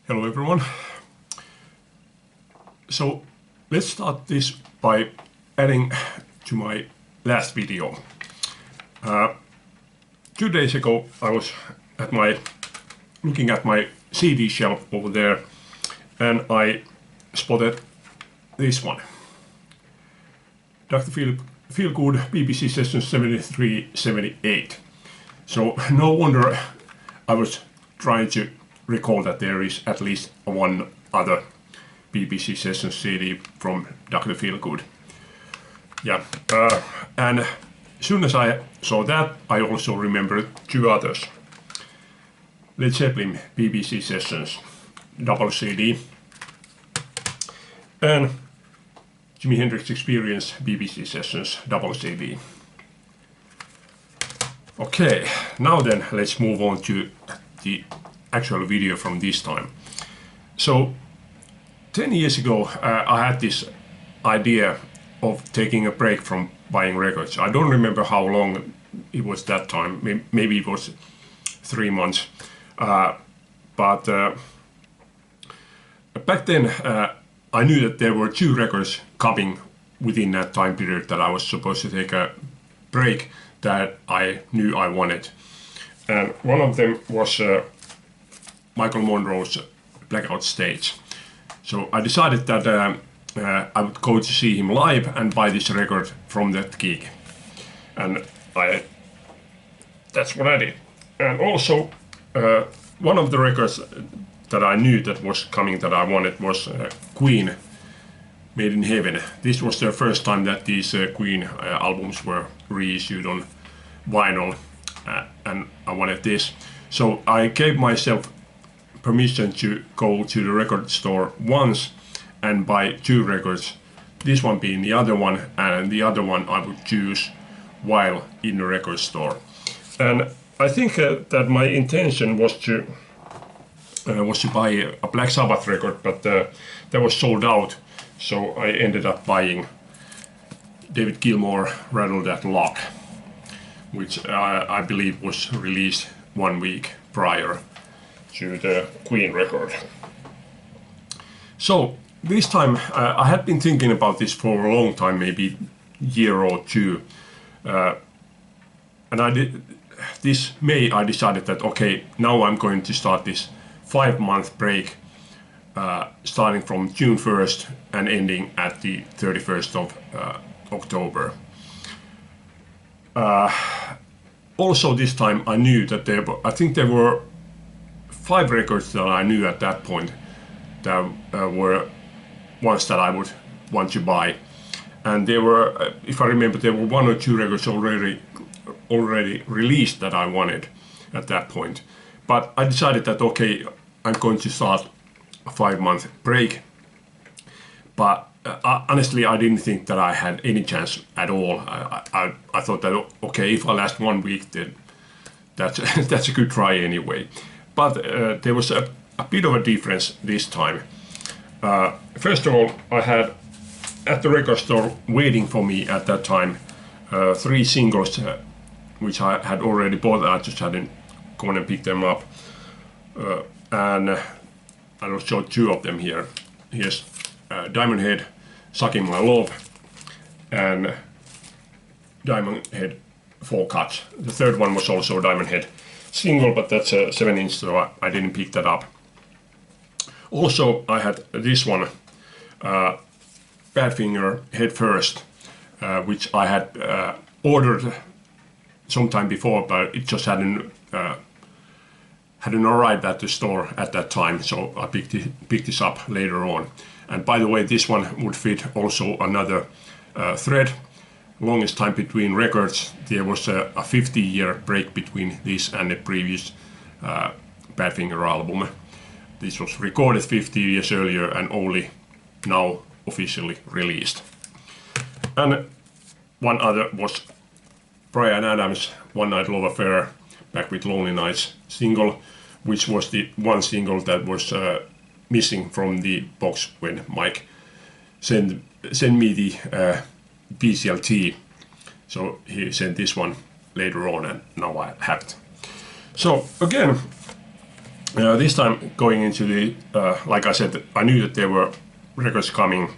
Hello everyone. So let's start this by adding to my last video. 2 days ago I was looking at my CD shelf over there, and I spotted this one. Dr. Feelgood BBC Session 73-78. So no wonder I was trying to recall that there is at least one other BBC Session CD from Dr. Feelgood. Yeah, and as soon as I saw that, I also remembered two others. Led Zeppelin BBC Sessions double CD and Jimi Hendrix Experience BBC Sessions double CD. Okay, now then let's move on to the actual video from this time. So 10 years ago I had this idea of taking a break from buying records. I don't remember how long it was that time, maybe it was 3 months, but back then I knew that there were 2 records coming within that time period that I was supposed to take a break that I knew I wanted. And one of them was Michael Monroe's Blackout Stage. So I decided that I would go to see him live and buy this record from that gig. And that's what I did. And also one of the records that I knew that was coming that I wanted was Queen, Made in Heaven. This was the first time that these Queen albums were reissued on vinyl, and I wanted this. So I gave myself permission to go to the record store once and buy 2 records, this one being the other one, and the other one I would choose while in the record store. And I think that my intention was to buy a Black Sabbath record, but that was sold out, so I ended up buying David Gilmour Rattle That Lock, which I believe was released 1 week prior to the Queen record. So this time I had been thinking about this for a long time, maybe year or 2, and this May I decided that okay, now I'm going to start this 5-month break, starting from June 1st and ending at the 31st of October. Also this time I knew that I think there were 5 records that I knew at that point that were ones that I would want to buy, and there were, if I remember, there were 1 or 2 records already released that I wanted at that point. But I decided that okay, I'm going to start a 5-month break. But honestly, I didn't think that I had any chance at all. I thought that okay, if I last 1 week, then that's a good try anyway. But there was a bit of a difference this time. First of all, I had at the record store waiting for me at that time 3 singles which I had already bought. I just hadn't gone and picked them up, and I'll show 2 of them here. Here's Diamond Head, Sucking My Love, and Diamond Head 4 Cuts. The third one was also Diamond Head single, but that's a 7-inch, so I didn't pick that up. Also I had this one, Badfinger Head First, which I had ordered sometime before, but it just hadn't arrived at the store at that time, so I picked this up later on. And by the way, this one would fit also another thread. Longest time between records, there was a 50-year break between this and the previous Badfinger album. This was recorded 50 years earlier and only now officially released. And one other was Bryan Adams' One Night Love Affair, Back with Lonely Nights single, which was the one single that was missing from the box when Mike sent me the BCLT. So he sent this one later on, and now I have it. So again, This time going into the, like I said, I knew that there were records coming.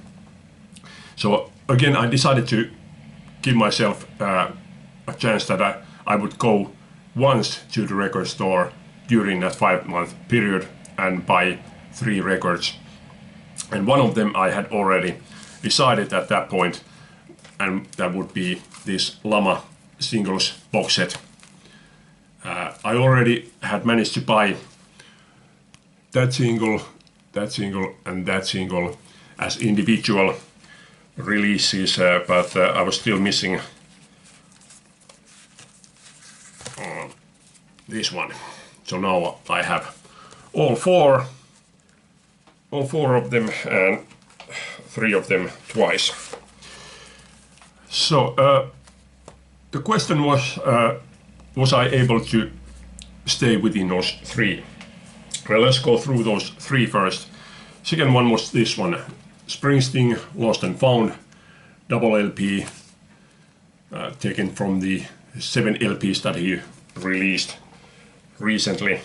So again, I decided to give myself a chance that I would go once to the record store during that 5-month period and buy 3 records. And one of them I had already decided at that point, and that would be this Lama singles box set. I already had managed to buy that single, and that single as individual releases, but I was still missing this one. So now I have all four of them, and 3 of them twice. So the question was I able to stay within those 3? Well, let's go through those 3 first. Second one was this one, Springsteen Lost and Found double LP, taken from the 7 LPs that he released recently.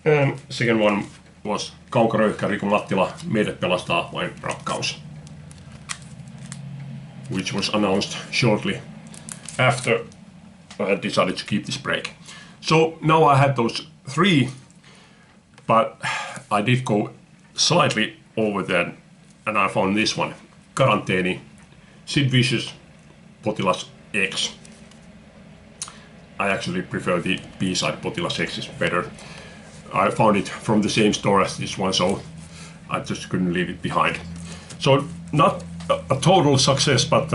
And second one was Kaukoröyhkä Riku Mattila, Meidät pelastaa vain rakkaus, which was announced shortly after I had decided to keep this break. So now I had those 3, but I did go slightly over that, and I found this one, Karanteeni, Sid Vicious, Potilas X. I actually prefer the B-side, Potilas X is better. I found it from the same store as this one, so I just couldn't leave it behind. So not a total success, but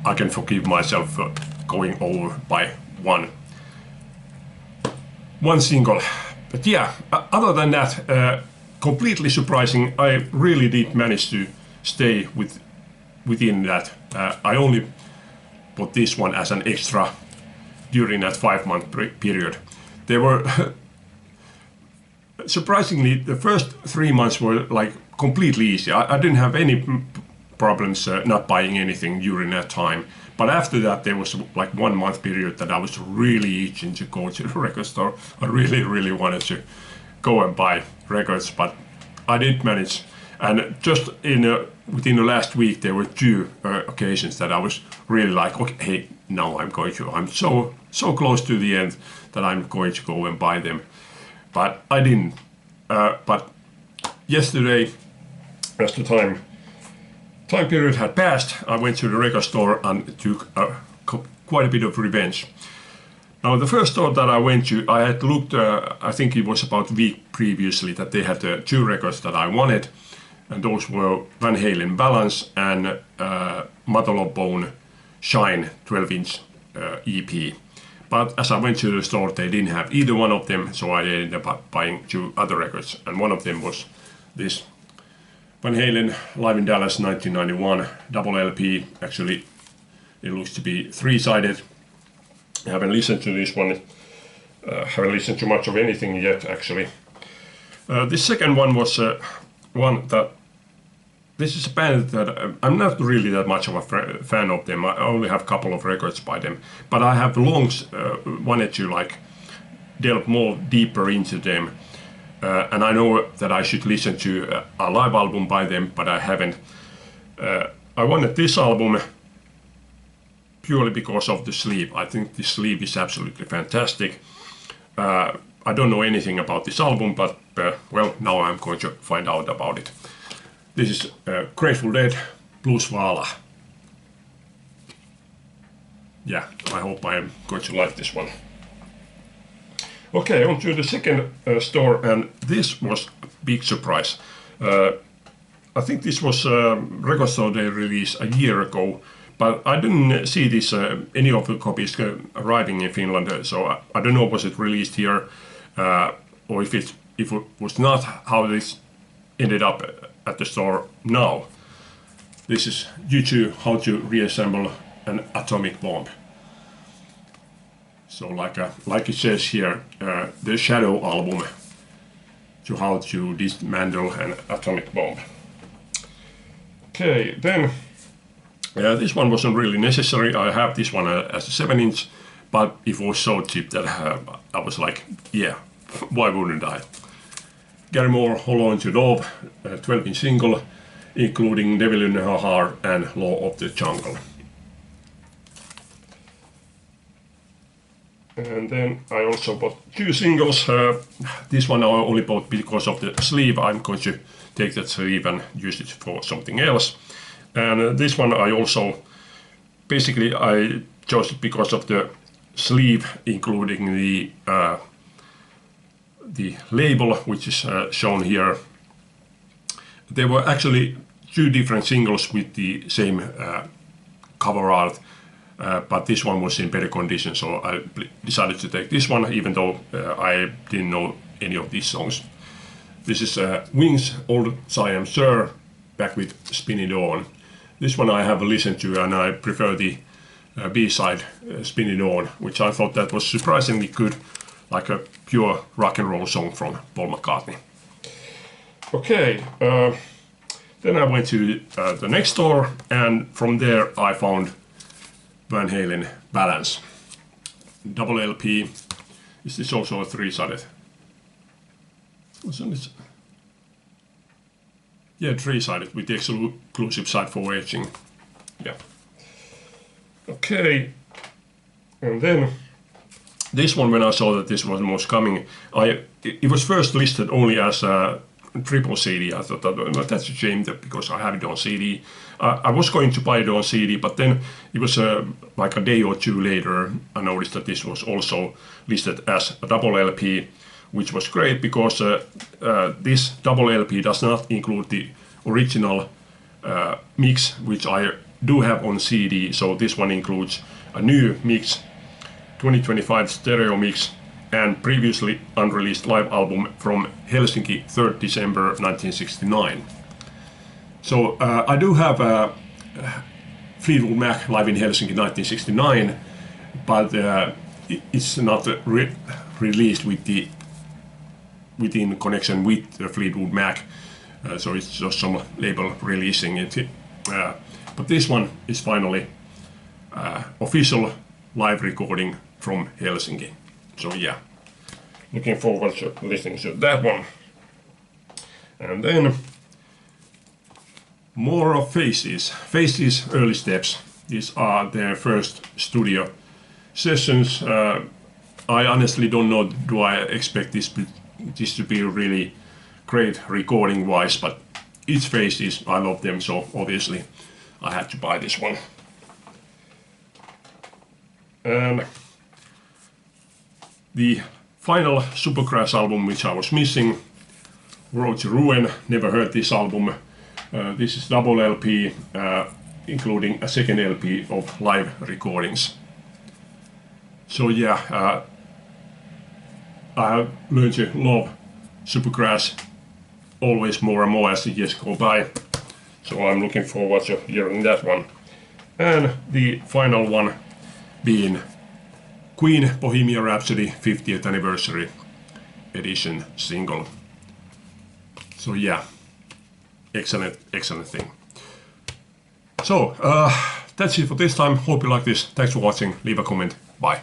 I can forgive myself for going over by one single. But yeah, other than that, completely surprising. I really did manage to stay within that. I only put this one as an extra during that 5-month period. They were surprisingly, the first 3 months were like completely easy. I didn't have any problems not buying anything during that time. But after that, there was like 1 month period that I was really itching to go to the record store. I really wanted to go and buy records, but I did manage. And just within the last week, there were 2 occasions that I was really like, okay, hey, now I'm so close to the end that I'm going to go and buy them. But I didn't. But yesterday, as the time period had passed, I went to the record store and took quite a bit of revenge. Now, the first store that I went to, I had looked, I think it was about a week previously, that they had 2 records that I wanted, and those were Van Halen Balance and Mother Love Bone Shine 12-inch EP. But as I went to the store, they didn't have either one of them, so I ended up buying 2 other records, and one of them was this Van Halen Live in Dallas 1991 double LP. Actually, it looks to be 3-sided. I haven't listened to this one. Haven't listened to much of anything yet, actually. The second one was one that... This is a band that I'm not really that much of a fan of them. I only have a couple of records by them. But I have long wanted to like delve more deeper into them. And I know that I should listen to a live album by them, but I haven't. I wanted this album purely because of the sleeve. I think the sleeve is absolutely fantastic. I don't know anything about this album, but well, now I'm going to find out about it. This is Grateful Dead, Bluesvala. Yeah, I hope I am going to like this one. Okay, on to the second store, and this was a big surprise. I think this was a record store they released a year ago, but I didn't see this any of the copies arriving in Finland, so I don't know was it released here, or if it was not, how this ended up at the store now. This is U2, How to Reassemble an Atomic Bomb. So like it says here, the Shadow album, to how to dismantle an atomic bomb. Okay, then this one wasn't really necessary. I have this one as a 7-inch, but it was so cheap that I was like, yeah, why wouldn't I? Gary Moore, Hollow Into Love, 12-inch single, including Devil in Her Heart and Law of the Jungle. And then I also bought 2 singles. This one I only bought because of the sleeve. I'm going to take that sleeve and use it for something else. And this one I also, basically I chose it because of the sleeve, including the label, which is shown here. There were actually 2 different singles with the same cover art, but this one was in better condition, so I decided to take this one, even though I didn't know any of these songs. This is Wings, Old Siam Sir, back with Spinny Dawn. This one I have listened to, and I prefer the B-side, Spinny Dawn, which I thought that was surprisingly good, like a pure rock and roll song from Paul McCartney. Okay, then I went to the next store, and from there I found Van Halen Balance. Double LP. Is this also a 3-sided? Wasn't it? Yeah, 3-sided with the exclusive side for etching. Yeah. Okay, and then this one, when I saw that this was coming, it was first listed only as a triple CD. I thought that, that's a shame, because I have it on CD. I was going to buy it on CD, but then it was like a day or 2 later, I noticed that this was also listed as a double LP, which was great, because this double LP does not include the original mix, which I do have on CD. So this one includes a new mix, 2025 stereo mix, and previously unreleased live album from Helsinki, 3rd December 1969. So I do have Fleetwood Mac live in Helsinki 1969, but it's not released within connection with the Fleetwood Mac, so it's just some label releasing it. But this one is finally official live recording from Helsinki. So yeah, looking forward to listening to that one. And then more of Faces. Faces Early Steps. These are their first studio sessions. I honestly don't know, do I expect this to be really great recording wise, but it's Faces. I love them, so obviously I had to buy this one. And the final Supergrass album, which I was missing, Road to Ruin. Never heard this album. This is double LP, including a second LP of live recordings. So yeah, I have learned to love Supergrass always more and more as the years go by. So I'm looking forward to hearing that one. And the final one being Queen Bohemian Rhapsody 50th Anniversary Edition single. So yeah, excellent thing. So that's it for this time. Hope you like this. Thanks for watching. Leave a comment. Bye.